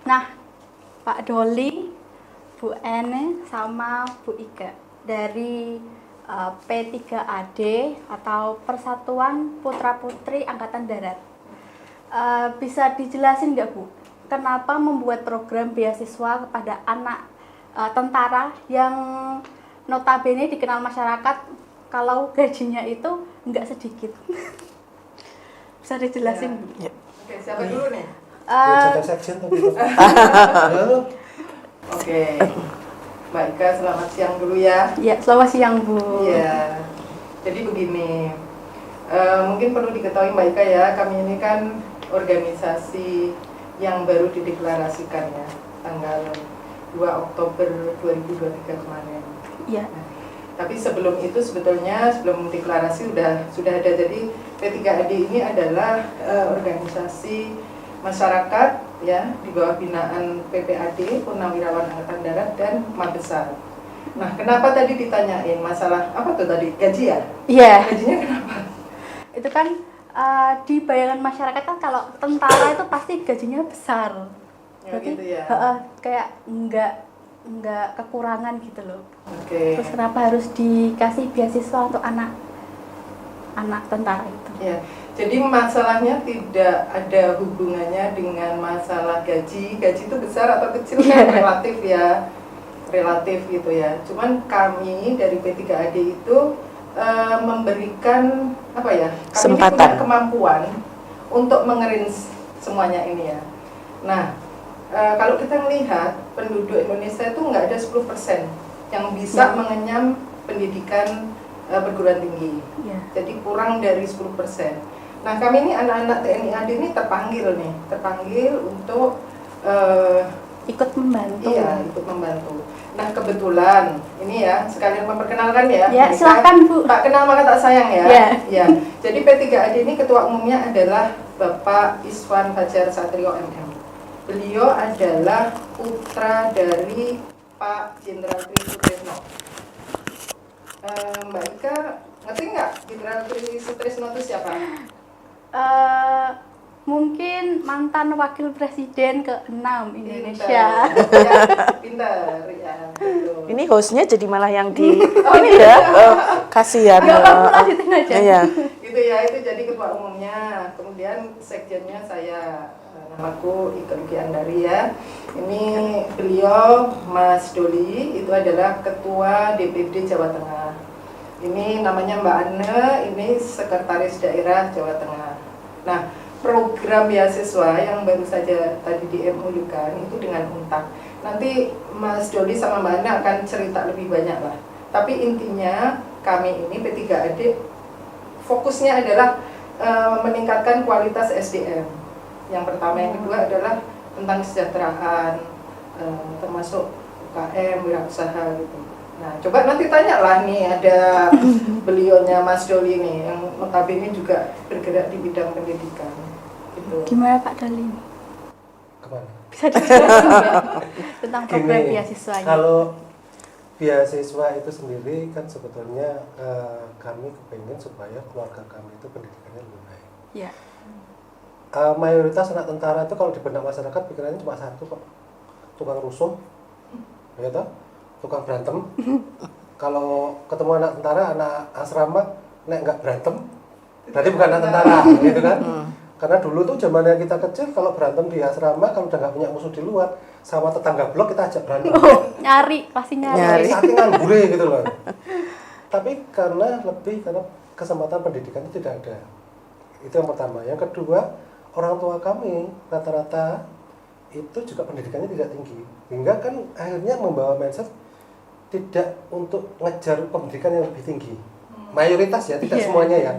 Nah, Pak Doli, Bu Ene, sama Bu Ika dari P3AD atau Persatuan Putra Putri Angkatan Darat. Bisa dijelasin nggak Bu, kenapa membuat program beasiswa kepada anak tentara yang notabene dikenal masyarakat kalau gajinya itu nggak sedikit? Bisa dijelasin Bu? Ya. Oke, siapa dulu nih? Oke, Mbak Ika, selamat siang dulu ya. Ya, selamat siang Bu. Iya, jadi begini, mungkin perlu diketahui Mbak Ika ya, kami ini kan organisasi yang baru dideklarasikan ya, tanggal 2 Oktober 2023 kemarin. Iya. Tapi sebelum itu sebetulnya sebelum deklarasi sudah ada. Jadi P3AD ini adalah organisasi masyarakat ya di bawah binaan PPAD, Purnawirawan Angkatan Darat dan Mabesar. Nah, kenapa tadi ditanyain masalah apa tuh tadi, gaji ya? Iya. Gajinya kenapa? Itu kan di bayangan masyarakat kan kalau tentara itu pasti gajinya besar. Ya, Berarti gitu ya. kayak enggak kekurangan gitu loh. Oke. Terus kenapa harus dikasih beasiswa untuk anak tentara itu? Ya, jadi masalahnya tidak ada hubungannya dengan masalah gaji. Gaji itu besar atau kecil kan relatif ya, relatif gitu ya. Cuman kami dari P3AD itu memberikan apa ya? Kami ini punya kemampuan untuk mengerins semuanya ini ya. Nah, kalau kita melihat penduduk Indonesia itu nggak ada 10% yang bisa mengenyam pendidikan perguruan tinggi. Ya. Jadi kurang dari 10%. Nah, kami ini anak-anak TNI AD ini terpanggil untuk ikut membantu. Iya, ikut membantu. Nah, kebetulan ini ya sekalian memperkenalkan ya. Ya, silakan Bu. Tak kenal maka tak sayang ya. Ya. Ya. Jadi P3AD ini ketua umumnya adalah Bapak Iswan Fajar Satrio MM. Beliau adalah putra dari Pak Jenderal Tri Sutrisno. Mbak Ika ngerti nggak Jenderal Tri Sutrisno itu siapa? Mungkin mantan wakil presiden ke-6 Indonesia. Pintar ya. Betul. Ini hostnya jadi malah yang di ini ya, kasihan. Nggak apa-apa, lanjutin aja. Iya. Itu ya, itu jadi ketua umumnya. Kemudian sekjennya saya, namaku Ika Luki Andari ya. Ini beliau Mas Doli, itu adalah ketua DPD Jawa Tengah. Ini namanya Mbak Anne, ini sekretaris daerah Jawa Tengah. Nah, program beasiswa yang baru saja tadi di MOU-kan itu dengan UNTAK. Nanti Mas Doli sama Mbak Anne akan cerita lebih banyak lah. Tapi intinya kami ini P3AD fokusnya adalah meningkatkan kualitas SDM. Yang pertama, yang kedua adalah tentang kesejahteraan, termasuk UKM, wirausaha gitu. Nah, coba nanti tanyalah nih, ada beliaunya Mas Doli nih yang notabene juga bergerak di bidang pendidikan. Gitu. Gimana Pak Doli? Kemana? Bisa dijelasin nggak tentang program beasiswanya? Kalau beasiswa itu sendiri kan sebetulnya kami kepengen supaya keluarga kami itu pendidikannya lebih baik. Ya. Mayoritas anak tentara itu kalau di benak masyarakat pikirannya cuma satu kok, tukang rusuh, ya toh? Tukang berantem. Kalau ketemu anak tentara, anak asrama, nek nggak berantem, berarti bukan anak tentara, gitu kan? Karena dulu tuh zamannya kita kecil, kalau berantem di asrama, kalau udah nggak punya musuh di luar, sama tetangga blok kita ajak berantem. Pasti nyari. Saking nganggure gitu loh. Tapi karena kesempatan pendidikan itu tidak ada. Itu yang pertama. Yang kedua, orang tua kami rata-rata itu juga pendidikannya tidak tinggi. Hingga kan akhirnya membawa mindset tidak untuk ngejar pendidikan yang lebih tinggi. Mayoritas ya, tidak semuanya ya.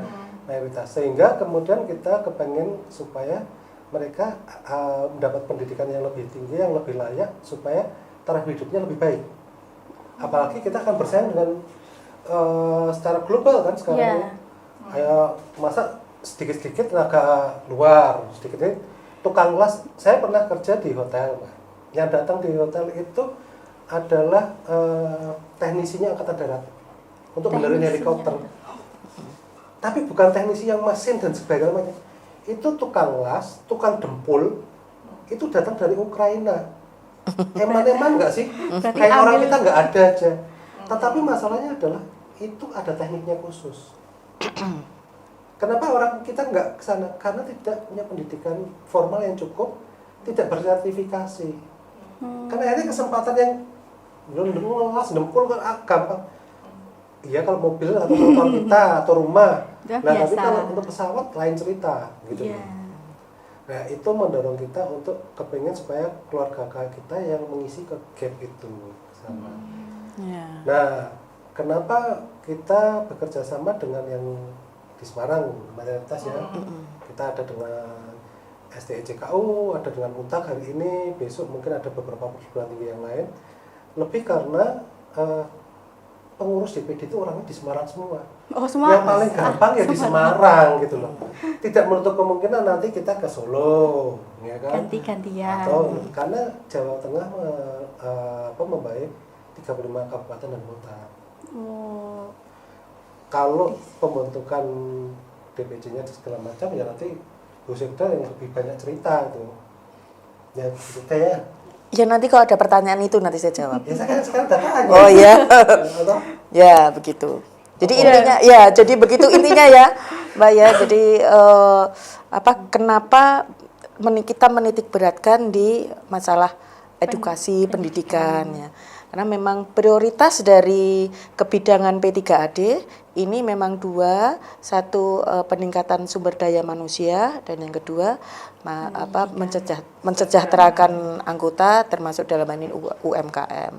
Mayoritas. Sehingga kemudian kita kepengen supaya mereka mendapat pendidikan yang lebih tinggi, yang lebih layak, supaya taraf hidupnya lebih baik. Apalagi kita akan bersaing dengan secara global kan sekarang. Masa sedikit-sedikit tenaga luar, sedikit tukang las. Saya pernah kerja di hotel, yang datang di hotel itu adalah teknisinya Angkatan Darat untuk benerin helikopter. Tapi bukan teknisi yang mesin dan sebagainya. Itu tukang las, tukang dempul, itu datang dari Ukraina. Eman-eman nggak sih? Berarti Kayak orang ambil- kita nggak ada aja. Tetapi masalahnya adalah itu ada tekniknya khusus. Kenapa orang kita nggak ke sana? Karena tidak punya pendidikan formal yang cukup, tidak bersertifikasi. Karena akhirnya kesempatan yang ngelas, dempul kan gampang. Iya kalau mobil atau motor kita atau rumah. Udah Nah tapi biasa. kalau untuk pesawat lain cerita gitu. Iya. Nah itu mendorong kita untuk kepengen supaya keluarga kita yang mengisi ke gap itu sama. Ya. Nah kenapa kita bekerja sama dengan yang di Semarang mayoritas ya? Kita ada dengan STEJKU, ada dengan UNTAK hari ini, besok mungkin ada beberapa perguruan tinggi yang lain. Lebih karena pengurus DPD itu orangnya di Semarang semua. Oh, semua. Yang paling gampang ya di Semarang gitu loh. Tidak menutup kemungkinan nanti kita ke Solo, ya kan? Ganti-gantian. Atau karena Jawa Tengah membaik 35 kabupaten dan kota. Oh. Kalau pembentukan DPC-nya segala macam ya nanti Bu Sekda yang lebih banyak cerita itu. Ya gitu kayak. Ya nanti kalau ada pertanyaan itu nanti saya jawab. Ya saya kan sekarang udah tanya. Oh ya. Atau? Ya begitu. Jadi intinya ya, jadi begitu intinya ya, Mbak ya. Jadi kenapa kita menitik beratkan di masalah edukasi pendidikan ya. Karena memang prioritas dari kebidangan P3AD ini memang dua, satu peningkatan sumber daya manusia dan yang kedua mensejahterakan anggota termasuk dalam hal ini UMKM.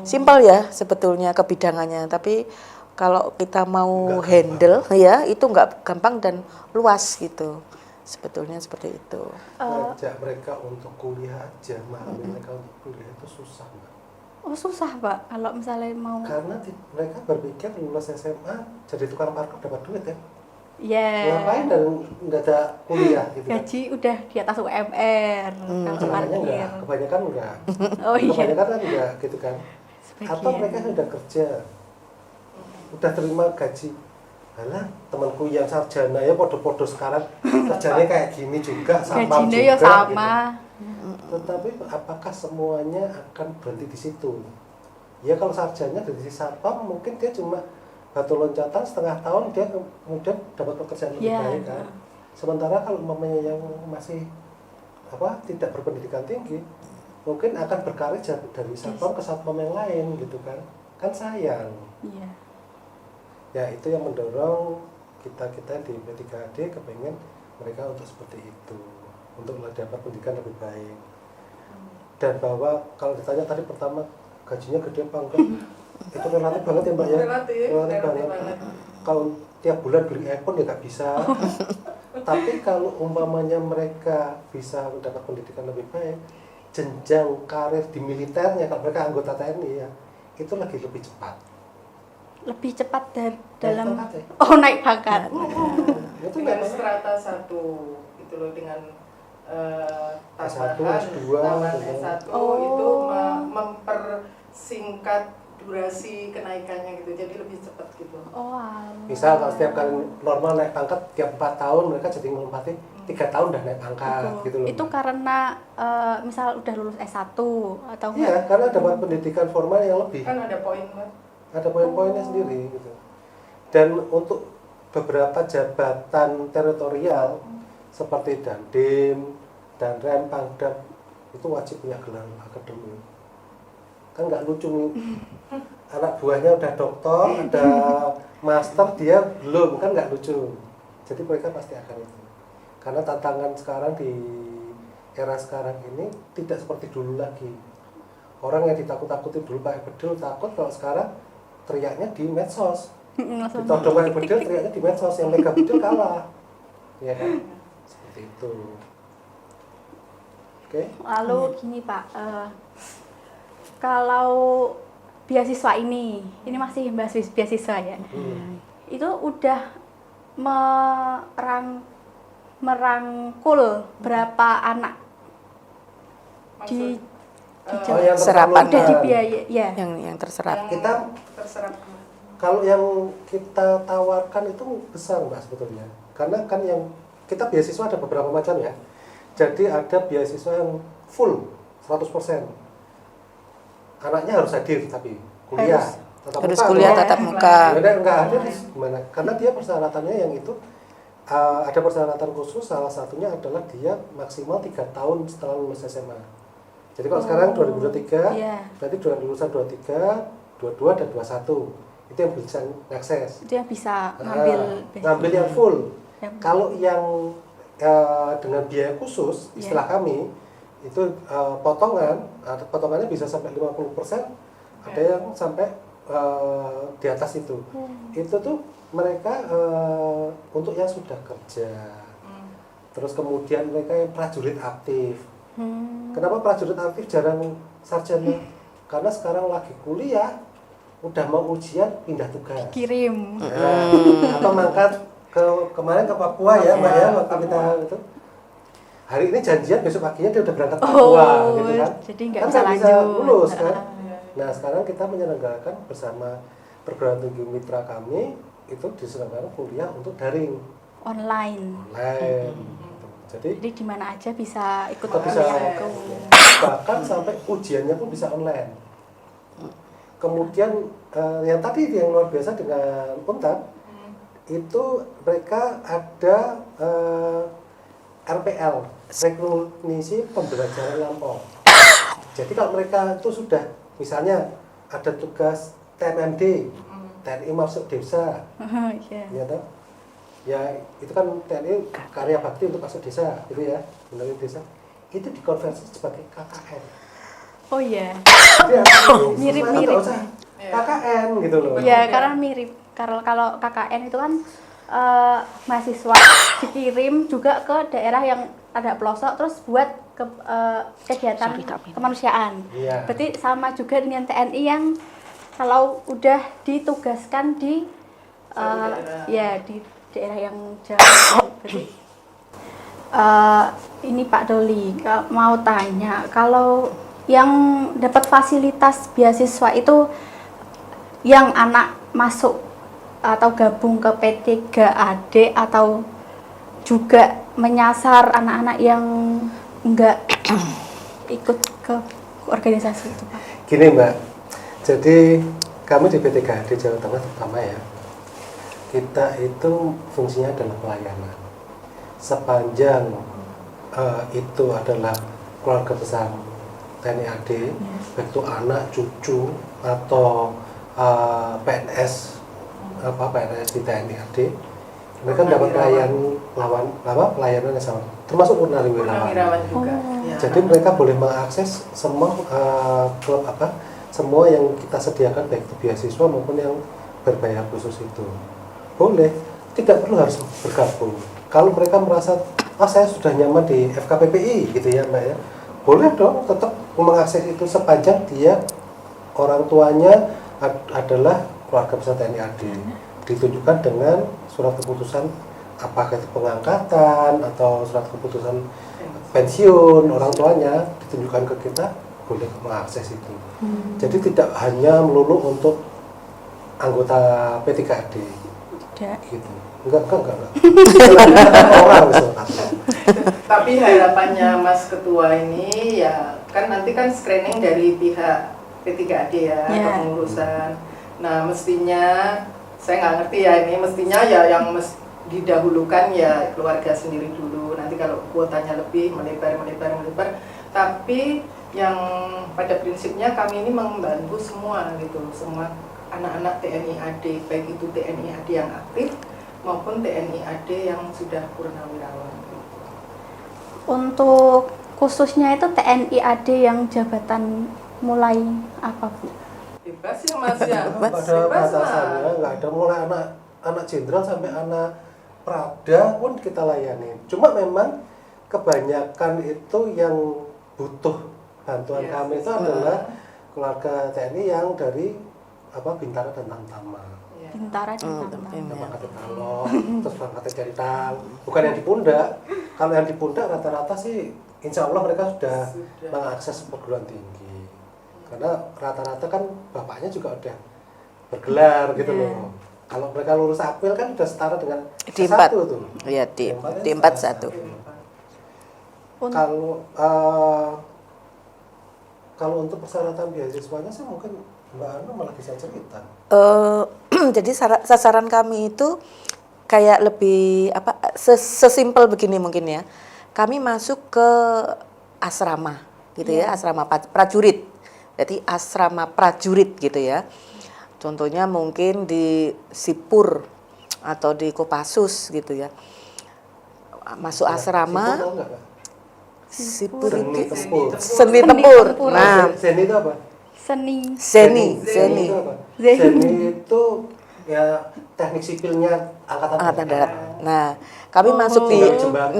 Simpel ya sebetulnya kebidangannya, tapi kalau kita mau handle ya itu nggak gampang dan luas gitu. Sebetulnya seperti itu. Ngajak mereka untuk kuliah aja, mereka untuk kuliah itu susah, Mbak. Oh, susah, Pak. Kalau misalnya mau Karena mereka berpikir lulus SMA jadi tukang parkir dapat duit ya. ya Ngapain dan nggak ada kuliah gitu kan. gaji udah di atas UMR kalau Sebenarnya parkir. enggak, kebanyakan enggak. Oh iya. Kebanyakan kan enggak gitu kan. Sebagian. Atau mereka sudah kerja, udah terima gaji. Alah, temanku yang sarjana ya podo-podo sekarang kerjanya kayak gini juga, sama Gajinya juga. ya sama. Gitu. Tetapi apakah semuanya akan berhenti di situ? Ya kalau sarjana dari si satpam mungkin dia cuma batu loncatan setengah tahun dia kemudian dapat pekerjaan lebih Ya. baik kan. Sementara kalau umpamanya yang masih tidak berpendidikan tinggi mungkin akan berkarir dari satpam ke satpam yang lain gitu kan sayang. Iya. Ya itu yang mendorong kita di P3AD kepengen mereka untuk seperti itu, untuk dapat pendidikan lebih baik. Dan bahwa kalau ditanya tadi pertama gajinya gede apa enggak, itu relatif banget ya Mbak ya. Relatif banget. Kalau tiap bulan beli iPhone ya nggak bisa. Tapi kalau umpamanya mereka bisa mendapat pendidikan lebih baik, jenjang karir di militernya kalau mereka anggota TNI ya itu lagi lebih cepat. Lebih cepat dalam pangkat ya? oh naik pangkat. Itu Dengan namanya strata 1 itu loh, dengan S1, tambahan S2, tambahan gitu. S1 Oh. itu mempersingkat durasi kenaikannya gitu, jadi lebih cepat gitu. Oh, alah. misal kalau setiap kali normal naik pangkat tiap 4 tahun mereka jadi melompati 3 tahun udah naik pangkat gitu loh. Itu karena misal udah lulus S1 atau Iya, karena dapat pendidikan formal yang lebih. Kan ada poin kan? Ada poin-poinnya sendiri gitu. Dan untuk beberapa jabatan teritorial seperti Dandim, Danrem, Pangdam itu wajib punya gelar akademik. Kan nggak lucu nih. Anak buahnya udah doktor, ada master, dia belum, kan nggak lucu. Jadi mereka pasti akan itu. Karena tantangan sekarang di era sekarang ini tidak seperti dulu lagi. Orang yang ditakut-takutin dulu pakai bedil takut, kalau sekarang teriaknya di medsos. langsung Ditodong pakai bedil teriaknya di medsos, yang megang bedil kalah. Ya kan? Seperti itu. Oke. Lalu gini Pak, kalau beasiswa ini masih bahas beasiswa ya, itu udah merangkul berapa anak di Maksud, yang Serapan. udah tersalurkan. dibiayai ya. Yang terserap. Kita- terserap. Kalau yang kita tawarkan itu besar Mbak sebetulnya. Karena kan yang kita beasiswa ada beberapa macam ya. Jadi ada beasiswa yang full 100%. Anaknya harus hadir tapi kuliah. Harus kuliah tatap muka. Enggak ada di gimana? Karena dia persyaratannya yang itu ada persyaratan khusus, salah satunya adalah dia maksimal 3 tahun setelah lulus SMA. Jadi kalau sekarang 2023, berarti lulusan 23, 22 dan 21. Itu yang bisa akses. Itu yang bisa ngambil yang full. Kalau yang dengan biaya khusus, istilah kami itu potongannya bisa sampai 50%, ada yang sampai di atas itu. Itu tuh mereka untuk yang sudah kerja. Terus kemudian mereka yang prajurit aktif. Kenapa prajurit aktif jarang sarjana? Karena sekarang lagi kuliah, udah mau ujian pindah tugas. Kirim. Atau mangkat kemarin ke Papua ya, Mbak ya, waktu kita itu. Hari ini janjian, besok paginya dia udah berangkat ke Papua, gitu kan. Jadi nggak kan bisa bisa lanjut. lulus kan. Nah sekarang kita menyelenggarakan bersama perguruan tinggi mitra kami itu diselenggarakan kuliah untuk daring Online. Jadi di mana aja bisa ikut kita bisa kuliah. bahkan sampai ujiannya pun bisa online. Kemudian yang tadi yang luar biasa dengan Untab itu mereka ada RPL, rekrutasi pembelajaran lampau. Jadi kalau mereka itu sudah misalnya ada tugas TMMD, TNI masuk desa, ya toh? Ya itu kan TNI karya bakti untuk masuk desa, gitu ya, melalui desa. Itu dikonversi sebagai KKN. Oh iya. Mirip-mirip. KKN gitu loh. Iya, karena mirip. Kalau KKN itu kan mahasiswa dikirim juga ke daerah yang ada pelosok terus buat kegiatan kemanusiaan. Iya. Berarti sama juga dengan TNI yang kalau udah ditugaskan di di daerah yang jauh. Berarti ini Pak Doli mau tanya, kalau yang dapat fasilitas beasiswa itu yang anak masuk atau gabung ke P3AD atau juga menyasar anak-anak yang enggak ikut ke organisasi itu, Pak? Gini Mbak, jadi kami di P3AD Jawa Tengah terutama ya, kita itu fungsinya adalah pelayanan. Sepanjang itu adalah keluarga besar TNI AD, baik itu anak, cucu, atau PNS di TNI AD, mereka mendapat pelayanan yang sama, termasuk purnawirawan juga. Jadi mereka boleh mengakses semua semua yang kita sediakan, baik itu beasiswa maupun yang berbayar khusus itu. Boleh, tidak perlu harus bergabung. Kalau mereka merasa, saya sudah nyaman di FKPPI gitu ya Mbak ya, boleh dong tetap mengakses itu sepanjang dia orang tuanya adalah keluarga besar TNI AD. Ditunjukkan dengan surat keputusan apakah itu pengangkatan atau surat keputusan pensiun orang tuanya, ditunjukkan ke kita, boleh mengakses itu. Jadi tidak hanya melulu untuk anggota P3AD. Gitu. Enggak. Orang Tapi harapannya Mas Ketua ini ya kan nanti kan screening dari pihak P3AD ya, kepengurusan. Nah mestinya saya nggak ngerti ya ini, mestinya ya yang didahulukan ya keluarga sendiri dulu. Nanti kalau kuotanya lebih melebar. Tapi yang pada prinsipnya kami ini membantu semua gitu, semua anak-anak TNI AD, baik itu TNI AD yang aktif maupun TNI AD yang sudah purnawirawan. Untuk khususnya itu TNI AD yang jabatan mulai apa, Bu? Bebas ya Mas ya. Ada batasannya, nggak ada, mulai anak jenderal sampai anak Prada pun kita layani. Cuma memang kebanyakan itu yang butuh bantuan kami itu adalah keluarga TNI yang dari Bintara dan Tamtama. Bintara dan Tamtama. Pangkat Talok, terus pangkat Centang, bukan yang di pundak. Kalau yang di pundak rata-rata sih, insya Allah mereka sudah mengakses perguruan tinggi. Karena rata-rata kan bapaknya juga udah bergelar gitu loh. Kalau mereka lulus Apil kan udah setara dengan D4 S1 tuh. Iya, D4 1. Kalau untuk persyaratan beasiswanya sih mungkin Mbak Anu malah bisa cerita. Jadi sasaran kami itu kayak lebih sesimpel begini mungkin ya. Kami masuk ke asrama gitu ya, asrama prajurit. Jadi asrama prajurit gitu ya. Contohnya mungkin di Sipur atau di Kopassus gitu ya. Masuk asrama. Sipur tahu nggak, Kak? Sipur Seni itu tempur. seni tempur. Nah, Seni itu apa? Seni. Seni. Itu apa? Seni itu ya teknik sipilnya angkatan Darat. Nah, kami masuk di jembatan,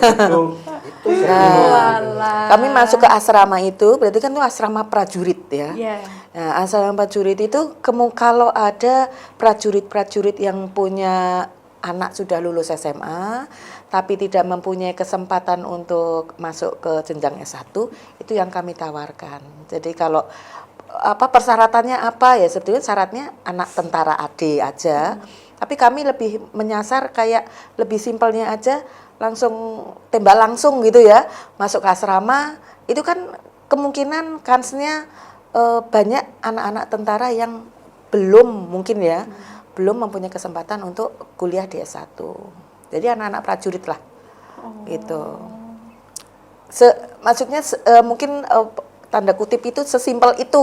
gedung, itu seni. kami masuk ke asrama itu, berarti kan itu asrama prajurit ya. Iya. Nah, asrama prajurit itu kalau ada prajurit-prajurit yang punya anak sudah lulus SMA tapi tidak mempunyai kesempatan untuk masuk ke jenjang S1, itu yang kami tawarkan. Jadi kalau persyaratannya apa ya, sebetulnya syaratnya anak tentara AD aja. Tapi kami lebih menyasar kayak lebih simpelnya aja, langsung tembak langsung gitu ya, masuk ke asrama. Itu kan kemungkinan kansnya banyak anak-anak tentara yang belum mungkin ya, belum mempunyai kesempatan untuk kuliah di S1. Jadi anak-anak prajurit lah, gitu. Maksudnya mungkin tanda kutip itu sesimpel itu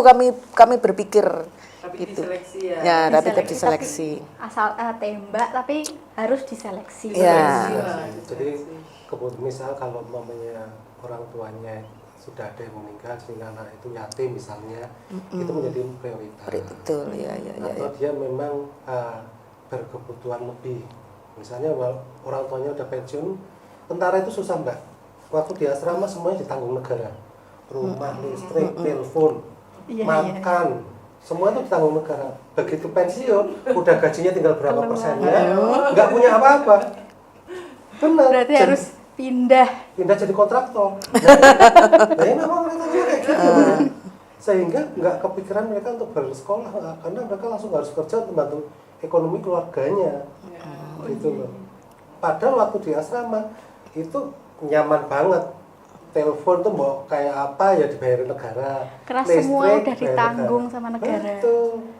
kami berpikir. Tapi Gitu. diseleksi ya. Ya, tapi tetap Diseleksi. diseleksi. Asal tembak tapi harus diseleksi. Ya. Jadi misal kalau mamanya orang tuanya sudah ada yang meninggal sehingga anak itu yatim misalnya, itu menjadi prioritas. Betul, ya. Atau dia memang berkebutuhan lebih. Misalnya orang tuanya udah pensiun, tentara itu susah Mbak. Waktu di asrama semuanya ditanggung negara. Rumah, listrik, telepon, makan, semua itu ditanggung negara. Begitu pensiun, udah gajinya tinggal berapa persennya, nggak punya apa-apa. Benar. Berarti harus pindah jadi kontraktor. Nah, ini memang mereka kayak gitu. Sehingga nggak kepikiran mereka untuk bersekolah, karena mereka langsung harus kerja untuk membantu ekonomi keluarganya. Gitu loh. Padahal waktu di asrama itu nyaman banget. Telepon tuh mau kayak apa ya dibayarin negara. Keras Listrik, semua udah dibayarin ditanggung sama negara. Betul.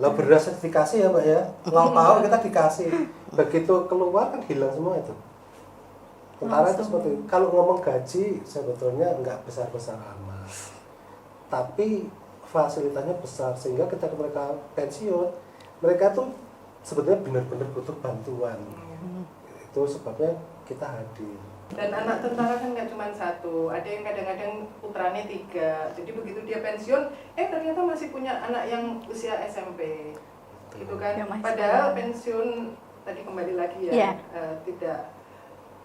Lah beras sertifikasi ya Mbak ya. Lalu kita dikasih. Begitu keluar kan hilang semua itu. Tentara itu seperti itu. Kalau ngomong gaji sebetulnya nggak besar-besar amat. Tapi fasilitasnya besar sehingga ketika mereka pensiun, mereka tuh sebetulnya benar-benar butuh bantuan. Itu sebabnya kita hadir. Dan anak tentara kan nggak cuma satu, ada yang kadang-kadang putranya 3. Jadi begitu dia pensiun, ternyata masih punya anak yang usia SMP, gitu kan? Ya, Padahal pensiun tadi kembali lagi ya, tidak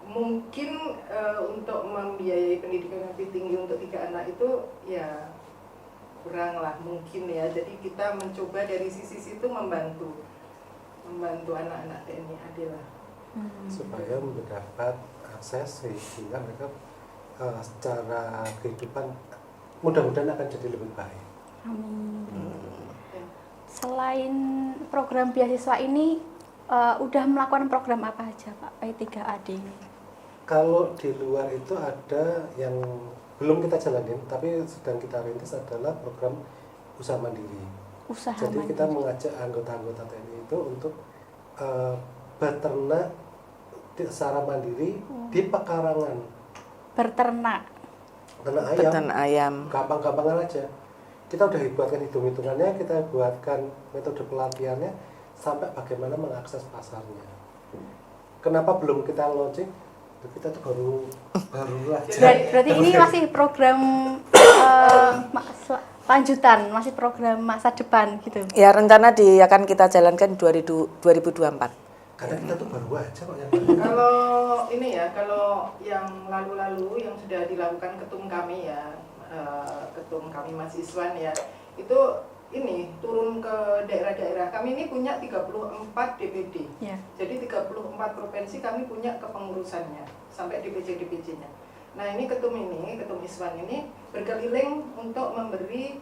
mungkin untuk membiayai pendidikan yang lebih tinggi untuk 3 anak itu ya kurang lah mungkin ya. Jadi kita mencoba dari sisi situ membantu anak-anak TNI AD lah. Supaya mendapat akses sehingga mereka secara kehidupan mudah-mudahan akan jadi lebih baik. Amin. Selain program beasiswa ini, udah melakukan program apa aja Pak P3AD ini? Kalau di luar itu ada yang belum kita jalanin, tapi sedang kita rintis adalah program usaha mandiri. Jadi kita mengajak anggota-anggota TNI itu untuk beternak secara mandiri di pekarangan. Berternak. Beternak ayam. Gampang-gampangan aja. Kita udah buatkan hitung-hitungannya, kita buatkan metode pelatihannya sampai bagaimana mengakses pasarnya. Kenapa belum kita launching? Kita tuh baru aja. Berarti ini masih program lanjutan, masih program masa depan gitu. Ya, rencana akan kita jalankan 2024. Karena kita tuh baru aja kok yang Kalau ini ya, kalau yang lalu-lalu yang sudah dilakukan ketum kami ya, ketum kami mahasiswa ya, itu ini turun ke daerah-daerah. Kami ini punya 34 DPD. Ya. Jadi 34 provinsi kami punya kepengurusannya sampai DPC-DPC-nya. Nah, ini ketum Iswan ini berkeliling untuk memberi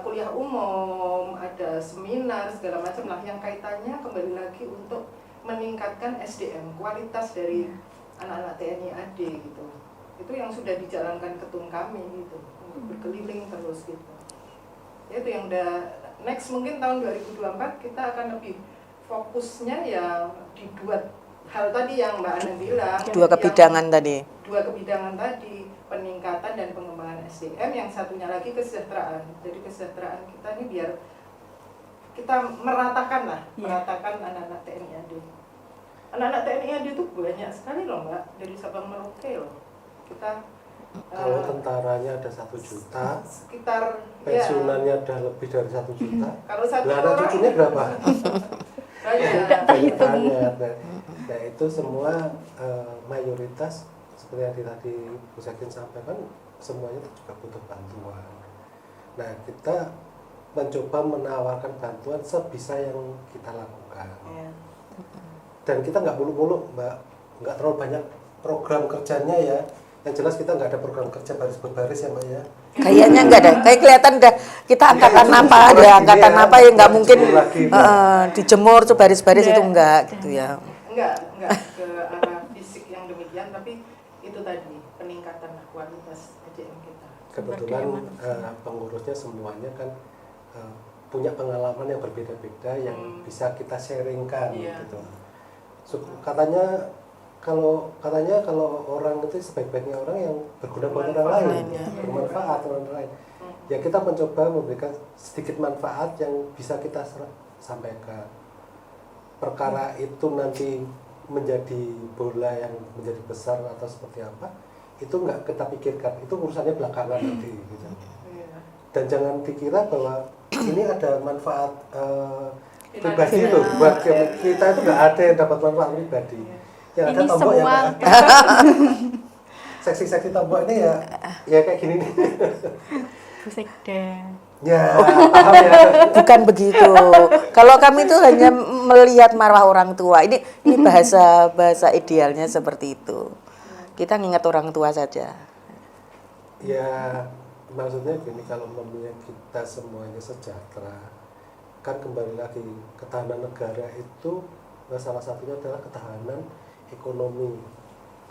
kuliah umum, ada seminar segala macam lah yang kaitannya kembali lagi untuk meningkatkan SDM, kualitas dari anak-anak TNI AD gitu. Itu yang sudah dijalankan ketum kami gitu, untuk berkeliling terus gitu. Ya, itu yang udah next mungkin tahun 2024 kita akan lebih fokusnya ya di dua hal tadi yang Mbak Ana bilang. Dua kebidangan tadi. Dua kebidangan tadi, peningkatan dan pengembangan SDM, yang satunya lagi kesejahteraan. Jadi kesejahteraan kita ini biar kita meratakan lah, meratakan anak-anak TNI AD. Anak-anak TNI AD itu banyak sekali loh Mbak, dari Sabang Merauke loh. Kita kalau tentaranya ada 1 juta, sekitar pensiunannya ada lebih dari 1 juta. Kalau satu Lah anak orang cucunya berapa? banyak. Banyak. Nah itu semua mayoritas seperti yang tadi Bu Sekin sampaikan, semuanya itu juga butuh bantuan. Nah kita mencoba menawarkan bantuan sebisa yang kita lakukan. Ya. Dan kita nggak muluk-muluk Mbak, nggak terlalu banyak program kerjanya ya. Yang jelas kita nggak ada program kerja baris berbaris ya Mbak ya. Kayaknya enggak ada. Kayak kelihatan dah kita angkatan apa, ada angkatan apa yang enggak mungkin dijemur tuh baris-baris itu enggak gitu ya. Enggak ke arah fisik yang demikian, tapi itu tadi peningkatan kualitas SDM kita. Kebetulan pengurusnya semuanya kan punya pengalaman yang berbeda-beda yang bisa kita sharingkan gitu. Katanya kalau orang itu sebaik-baiknya orang yang berguna buat orang lain, bermanfaat orang lain. Ya kita mencoba memberikan sedikit manfaat yang bisa kita sampaikan. Perkara itu nanti menjadi bola yang menjadi besar atau seperti apa, itu nggak kita pikirkan, itu urusannya belakangan nanti gitu. Dan jangan dikira bahwa ini ada manfaat pribadi itu buat kita, itu nggak ada yang dapat manfaat pribadi. Yang ada tombok semua ya seksi-seksi tombok ini ya kayak gini nih. Bu Sekda. Ya, paham ya. Bukan begitu. Kalau kami itu hanya melihat marwah orang tua. Ini bahasa idealnya seperti itu. Kita ngingat orang tua saja. Ya, maksudnya gini, kalau mempunyai kita semuanya sejahtera, kan kembali lagi ketahanan negara itu salah satunya adalah ketahanan ekonomi.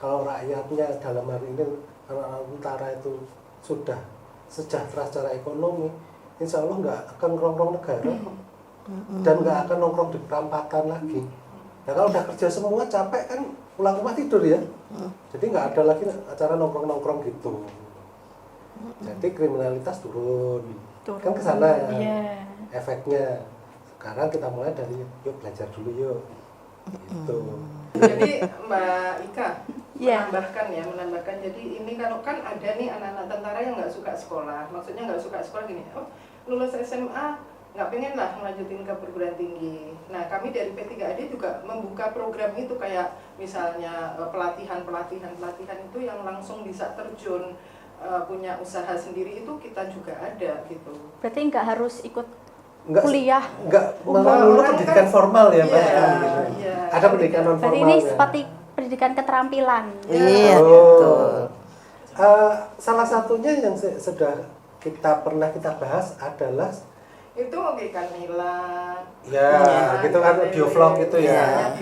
Kalau rakyatnya dalam hari ini orang utara itu sudah sejahtera secara ekonomi, insya Allah nggak akan nongkrong negara dan nggak akan nongkrong di perampatan lagi. Nah kalau udah kerja semua capek kan pulang rumah tidur ya, jadi nggak ada lagi acara nongkrong gitu. Jadi kriminalitas turun. Kan ke sana efeknya. Sekarang kita mulai dari yuk belajar dulu yuk. Gitu. Jadi Mbak Ika menambahkan, jadi ini kalau kan ada nih anak-anak tentara yang nggak suka sekolah, maksudnya nggak suka sekolah gini, lulus SMA nggak pengen lah melanjutin ke perguruan tinggi. Nah kami dari P3AD juga membuka program itu, kayak misalnya pelatihan itu yang langsung bisa terjun punya usaha sendiri, itu kita juga ada gitu. Berarti nggak harus ikut kuliah, malah pendidikan formal ya Mbak. Iya. Ada pendidikan non formal. Berarti ini seperti pendidikan keterampilan. Iya, betul. Salah satunya yang sudah kita bahas adalah itu memberikan nilai. Ya, gitu kan biovlog itu ya.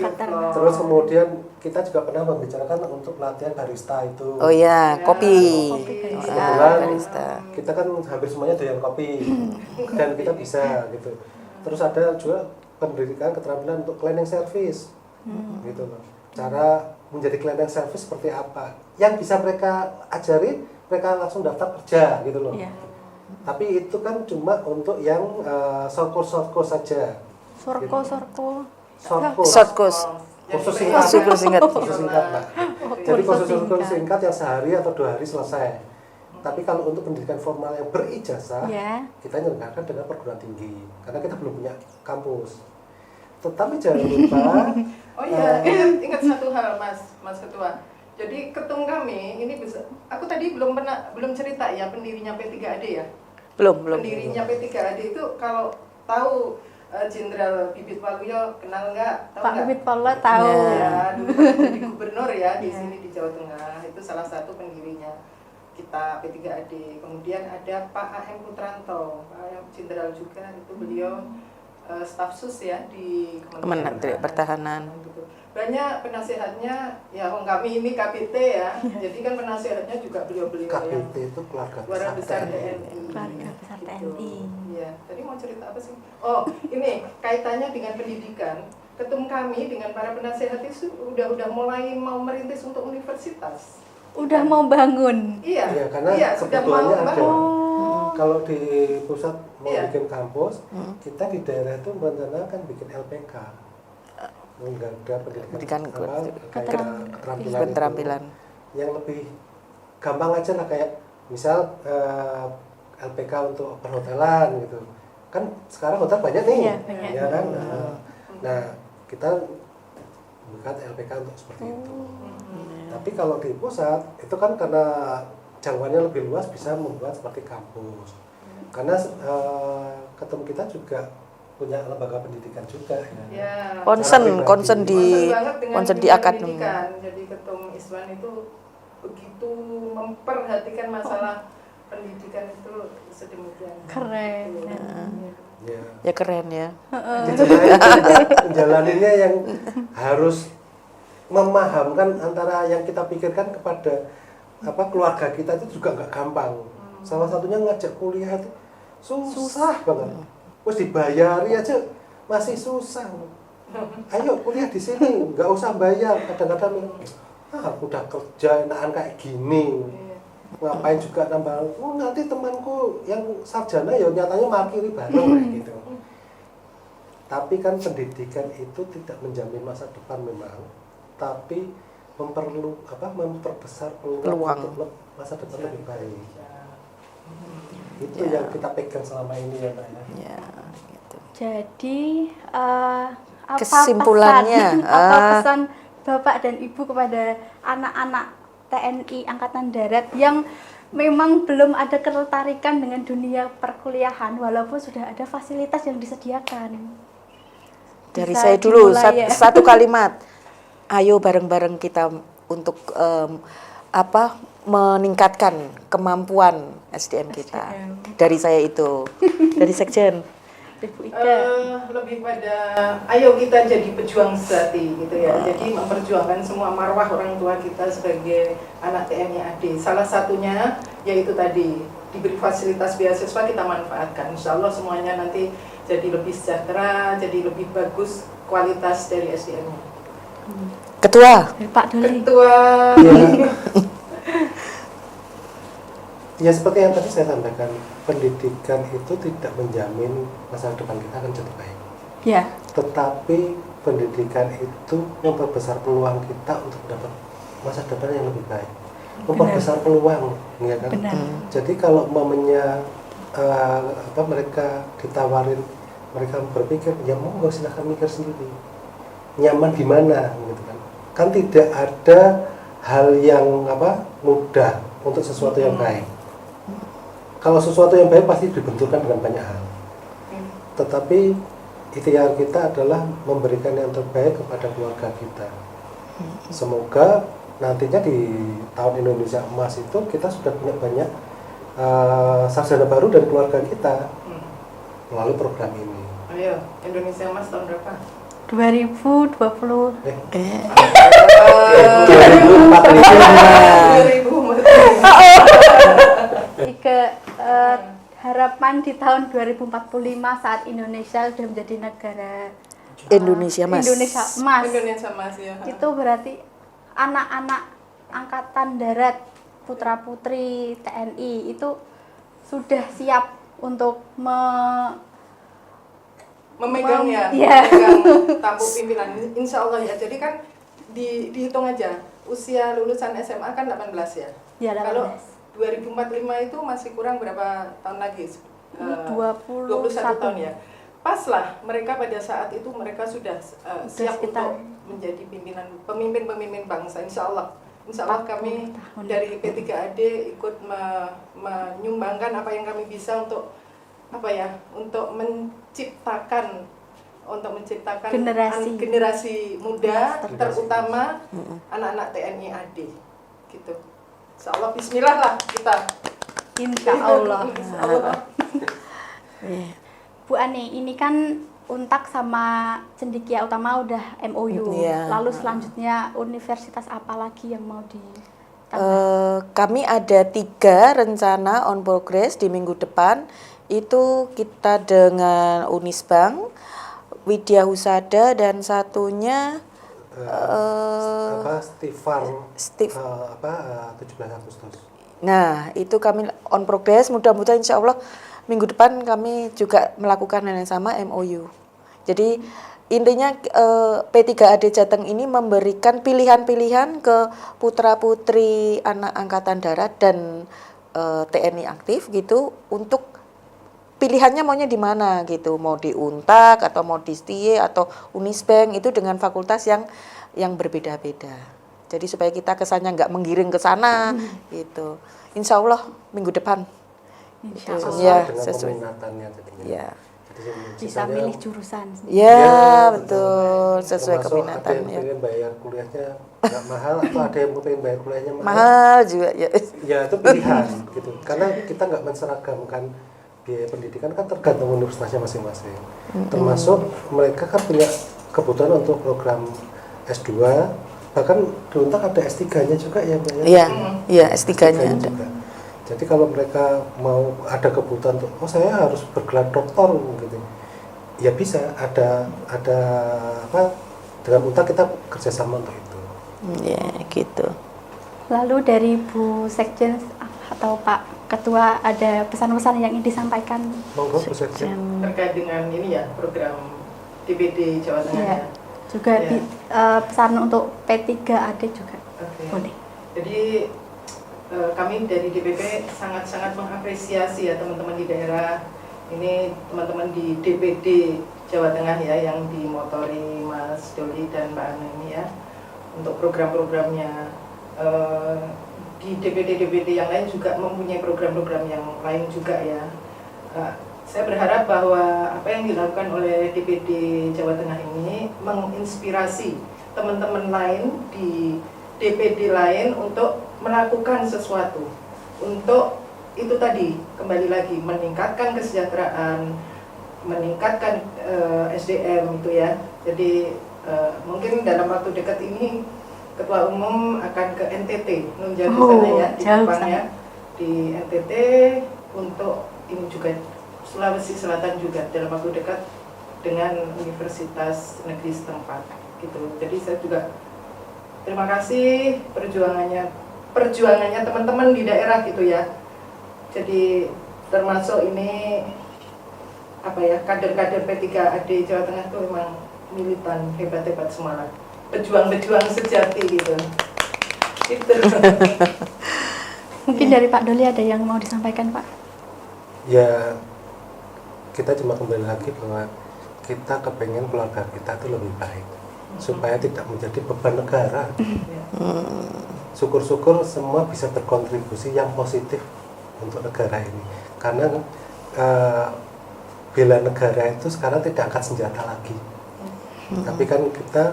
Terus kemudian kita juga pernah membicarakan untuk pelatihan barista itu. Oh iya, kopi. Kebetulan kita kan hampir semuanya doyan kopi dan kita bisa gitu. Terus ada juga pendidikan keterampilan untuk cleaning service, gitu loh. Cara menjadi cleaning service seperti apa? Yang bisa mereka ajari, mereka langsung daftar kerja gitu loh. Tapi itu kan cuma untuk yang short course saja. Short course. Kursus singkat, Mbak. Jadi kursus singkat yang sehari atau 2 hari selesai. Tapi kalau untuk pendidikan formal yang berijazah, kita nyelenggarakan dengan perguruan tinggi, karena kita belum punya kampus. Tetapi jangan lupa. Oh iya, ingat satu hal Mas Ketua. Jadi ketum kami ini bisa, aku tadi belum cerita ya pendirinya P3AD ya. Belum. Pendirinya P3AD itu kalau tahu Jenderal Bibit Waluyo, kenal nggak? Pak Bibit Waluyo tahu. Ya, dulu jadi gubernur ya di sini di Jawa Tengah. Itu salah satu pendirinya kita P3AD. Kemudian ada Pak A.M. Putranto, Pak A.M. Jenderal juga, itu beliau staf sus ya di Kementerian Pertahanan. Gitu. Banyak penasehatnya, ya kami ini KPT ya, jadi kan penasehatnya juga beliau-beliau yang KPT itu keluarga keluarga besar TNI. TNI. Keluarga besar TNI. Iya, tadi mau cerita apa sih? Oh, ini kaitannya dengan pendidikan. Ketum kami dengan para penasehat itu udah mulai mau merintis untuk universitas. Udah mau bangun. Iya, Iya, karena sudah mau kebutuhannya ada. bangun. Kalau di pusat mau Iya. bikin kampus, kita di daerah itu merencanakan bikin LPK. Enggak ada pendidikan kayak keterampilan itu yang lebih gampang aja lah, kayak misal LPK untuk perhotelan gitu kan, sekarang hotel banyak nih. Iya, banyak. Ya kan. Nah kita buat LPK untuk seperti itu. Tapi kalau di pusat itu kan karena jangkauannya lebih luas, bisa membuat seperti kampus. Karena ketemu kita juga punya lembaga pendidikan juga ya. Ya. Concern di akademi. Pendidikan. Jadi Ketum Iswan itu begitu memperhatikan masalah pendidikan itu sedemikian. Keren. Ya. Ya keren ya. Menjalaninya yang harus memahamkan antara yang kita pikirkan kepada keluarga kita itu juga nggak gampang. Salah satunya ngajak kuliah itu susah banget. Terus dibayari aja masih susah. Ayo kuliah di sini, nggak usah bayar. Kadang-kadang udah kerja enakan kayak gini. Ngapain juga nambah? Oh, nanti temanku yang sarjana ya nyatanya makiri bareng kayak gitu. Tapi kan pendidikan itu tidak menjamin masa depan memang, tapi memperbesar peluang untuk masa depan lebih baik. Itu yang kita pegang selama ini ya Pak ya. Ya, gitu. Jadi apa Kesimpulannya, apa pesan Bapak dan Ibu kepada anak-anak TNI Angkatan Darat yang memang belum ada ketertarikan dengan dunia perkuliahan walaupun sudah ada fasilitas yang disediakan? Dari Bisa saya dulu dimulai ya. satu kalimat. Ayo bareng-bareng kita untuk meningkatkan kemampuan SDM kita. Dari saya itu. Dari Sekjen. Ibu Ika. Lebih pada ayo kita jadi pejuang sejati gitu ya. Jadi memperjuangkan semua marwah orang tua kita sebagai anak TNI AD. Salah satunya yaitu tadi diberi fasilitas beasiswa, kita manfaatkan. Insya Allah semuanya nanti jadi lebih sejahtera, jadi lebih bagus kualitas dari SDM-nya. Ketua. Pak Doli. Ketua. Ya seperti yang tadi saya sampaikan, pendidikan itu tidak menjamin masa depan kita akan jadi baik. Ya. Tetapi pendidikan itu memperbesar peluang kita untuk dapat masa depan yang lebih baik. Memperbesar peluang, ya kan? Benar. Jadi kalau mamanya mereka ditawarin, mereka berpikir ya monggo silahkan mikir sendiri. Nyaman di mana, gitu kan? Kan tidak ada hal yang mudah untuk sesuatu yang baik. Kalau sesuatu yang baik pasti dibenturkan dengan banyak hal. Tetapi ikhtiar kita adalah memberikan yang terbaik kepada keluarga kita. Semoga nantinya di tahun Indonesia Emas itu kita sudah punya banyak sarjana baru dari keluarga kita melalui program ini. Ayo, Indonesia Emas tahun berapa? 2020. 2045. Ke harapan di tahun 2045 saat Indonesia sudah menjadi negara Indonesia Mas. Indonesia Emas. Indonesia Emas ya. Itu berarti anak-anak angkatan darat, putra-putri TNI itu sudah siap untuk memegang Iya. memegang tampuk pimpinan. Insya Allah ya. Jadi kan dihitung aja usia lulusan SMA kan 18 ya. Ya, 18. Kalau 2045 itu masih kurang berapa tahun lagi? 21 tahun ya. Pas lah mereka pada saat itu mereka sudah siap sekitar untuk menjadi pemimpin bangsa. Insya Allah kami dari P3AD ikut menyumbangkan apa yang kami bisa untuk untuk menciptakan generasi muda, terutama anak-anak TNI AD gitu. Insya Allah bismillah lah kita. Insya Allah. Insya Allah. Bu Ani, ini kan Untak sama Cendekia Utama udah MOU. Iya. Lalu selanjutnya universitas apa lagi yang mau Kami ada 3 rencana on progress di minggu depan. Itu kita dengan Unisbank, Widya Husada, dan satunya Steve 17 Agustus. Nah, itu kami on progress. Mudah-mudahan insya Allah minggu depan kami juga melakukan hal yang sama, MOU. Jadi intinya P3AD Jateng ini memberikan pilihan-pilihan ke putra-putri anak Angkatan Darat dan TNI aktif gitu untuk pilihannya maunya di mana gitu, mau di Untak atau mau di STIE atau Unisbank, itu dengan fakultas yang berbeda-beda. Jadi supaya kita kesannya nggak menggiring ke sana gitu. Insya Allah minggu depan. Insya Itu, Allah. ya, Dengan sesuai. peminatannya jadinya. Ya. Jadi bisa misalnya, milih jurusan sendiri. Ya, ya, betul, sesuai termasuk keminatan ada yang ya. pengen bayar kuliahnya nggak mahal atau ada yang pengen bayar kuliahnya mahal. Mahal juga ya. Ya itu pilihan gitu. Karena kita nggak menseragamkan biaya pendidikan, kan tergantung universitasnya masing-masing. Termasuk mereka kan punya kebutuhan untuk program S2, bahkan di Untak ada S3-nya juga ya Mbak ya. Iya, iya S3-nya ada. juga. Jadi kalau mereka mau ada kebutuhan untuk, oh saya harus bergelar doktor gitu, ya bisa, ada apa, dengan Untak kita kerjasama untuk itu. Ya gitu. Lalu dari Bu Sekjen atau Pak Ketua ada pesan-pesan yang ingin disampaikan? Monggo Bu Sekjen. Terkait dengan ini ya, program DPD Jawa Tengah Iya. ya. Juga Ya. pesan untuk P3AD juga Oke. boleh. Jadi kami dari DPP sangat-sangat mengapresiasi ya teman-teman di daerah. Ini teman-teman di DPD Jawa Tengah ya yang dimotori Mas Doli dan Mbak Ana ini ya untuk program-programnya. Di DPD-DPD yang lain juga mempunyai program-program yang lain juga ya. Saya berharap bahwa apa yang dilakukan oleh DPD Jawa Tengah ini menginspirasi teman-teman lain di DPD lain untuk melakukan sesuatu, untuk itu tadi kembali lagi meningkatkan kesejahteraan, meningkatkan SDM itu ya. Jadi mungkin dalam waktu dekat ini Ketua Umum akan ke NTT, jauh ke sana ya, di jauh depannya sana. di NTT untuk ini juga Sulawesi Selatan juga dalam waktu dekat dengan Universitas Negeri setempat gitu. Jadi saya juga terima kasih perjuangannya teman-teman di daerah gitu ya. Jadi termasuk ini apa ya, kader-kader P3AD Jawa Tengah itu memang militan hebat-hebat semangat, pejuang-pejuang sejati gitu. Gitu. Mungkin dari Pak Doli ada yang mau disampaikan, Pak? Ya kita cuma kembali lagi bahwa kita kepengen keluarga kita itu lebih baik supaya tidak menjadi beban negara. Syukur-syukur semua bisa berkontribusi yang positif untuk negara ini, karena bela negara itu sekarang tidak angkat senjata lagi, tapi kan kita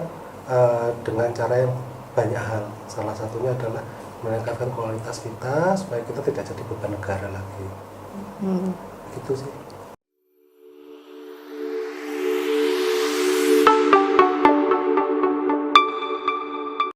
dengan cara yang banyak hal. Salah satunya adalah meningkatkan kualitas kita supaya kita tidak jadi beban negara lagi. Gitu sih.